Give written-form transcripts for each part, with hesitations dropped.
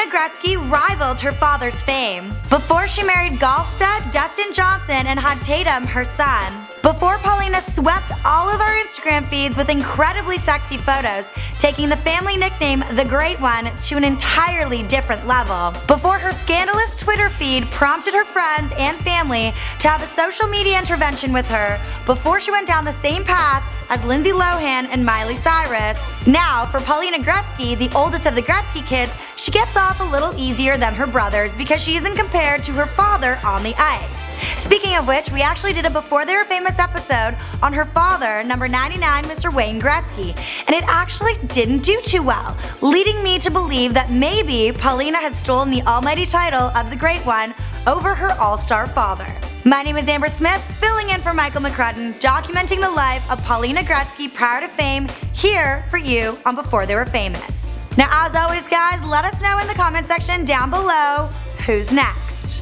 Gretzky rivaled her father's fame. Before she married golf stud Dustin Johnson and had Tatum, her son. Before Paulina swept all of our Instagram feeds with incredibly sexy photos, taking the family nickname The Great One to an entirely different level. Before her scandalous Twitter feed prompted her friends and family to have a social media intervention with her, before she went down the same path as Lindsay Lohan and Miley Cyrus. Now, for Paulina Gretzky, the oldest of the Gretzky kids, she gets off a little easier than her brothers because she isn't compared to her father on the ice. Speaking of which, we actually did a Before They Were Famous episode on her father, number 99, Mr. Wayne Gretzky, and it actually didn't do too well, leading me to believe that maybe Paulina has stolen the almighty title of the Great One over her all-star father. My name is Amber Smith, filling in for Michael McCrudden, documenting the life of Paulina Gretzky prior to fame, here for you on Before They Were Famous. Now, as always, guys, let us know in the comment section down below who's next.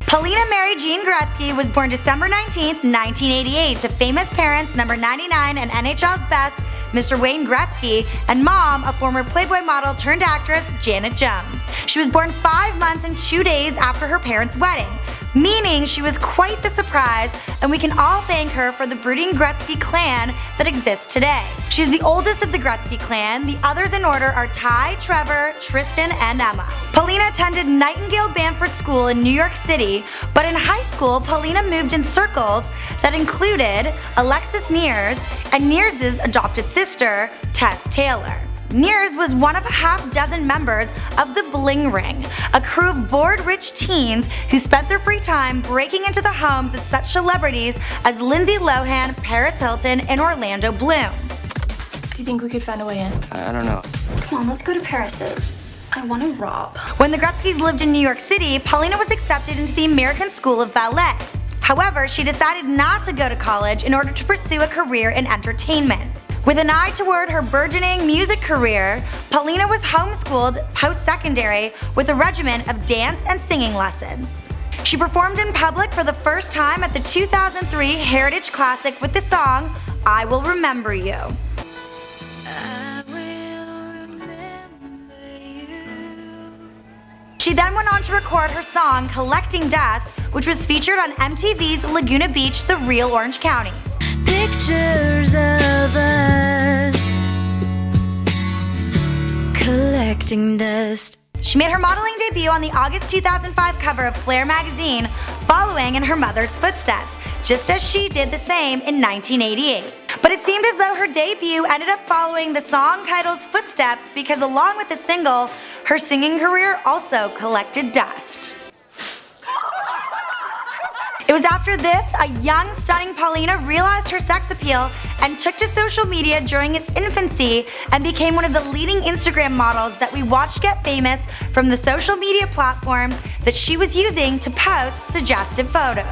Paulina Mary Jean Gretzky was born December 19, 1988 to famous parents number 99 and NHL's best, Mr. Wayne Gretzky, and mom, a former Playboy model turned actress, Janet Jones. She was born 5 months and 2 days after her parents' wedding, meaning she was quite the surprise, and we can all thank her for the brooding Gretzky clan that exists today. She's the oldest of the Gretzky clan. The others in order are Ty, Trevor, Tristan, and Emma. Paulina attended Nightingale Bamford School in New York City, but in high school, Paulina moved in circles that included Alexis Nears and Nears' adopted sister, Tess Taylor. Nears was one of a half-dozen members of the Bling Ring, a crew of bored-rich teens who spent their free time breaking into the homes of such celebrities as Lindsay Lohan, Paris Hilton, and Orlando Bloom. Do you think we could find a way in? I don't know. Come on, let's go to Paris's. I want to rob. When the Gretzkys lived in New York City, Paulina was accepted into the American School of Ballet. However, she decided not to go to college in order to pursue a career in entertainment. With an eye toward her burgeoning music career, Paulina was homeschooled post-secondary with a regimen of dance and singing lessons. She performed in public for the first time at the 2003 Heritage Classic with the song, I Will Remember You. I will remember you. She then went on to record her song, Collecting Dust, which was featured on MTV's Laguna Beach, The Real Orange County. Pictures of us collecting dust. She made her modeling debut on the August 2005 cover of Flair magazine, following in her mother's footsteps, just as she did the same in 1988. But it seemed as though her debut ended up following the song title's footsteps because along with the single, her singing career also collected dust. It was after this, a young, stunning Paulina realized her sex appeal and took to social media during its infancy and became one of the leading Instagram models that we watched get famous from the social media platforms that she was using to post suggestive photos.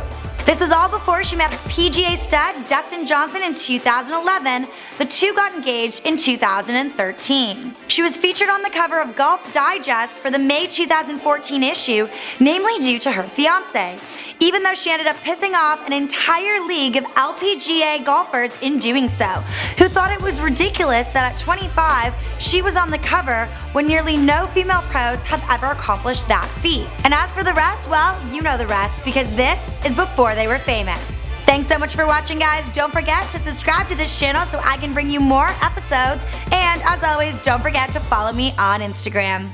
This was all before she met her PGA stud, Dustin Johnson, in 2011. The two got engaged in 2013. She was featured on the cover of Golf Digest for the May 2014 issue, namely due to her fiancé, even though she ended up pissing off an entire league of LPGA golfers in doing so, who thought it was ridiculous that at 25, she was on the cover when nearly no female pros have ever accomplished that feat. And as for the rest, well, you know the rest, because this is Before They Were Famous. Thanks so much for watching, guys. Don't forget to subscribe to this channel so I can bring you more episodes. And as always, don't forget to follow me on Instagram.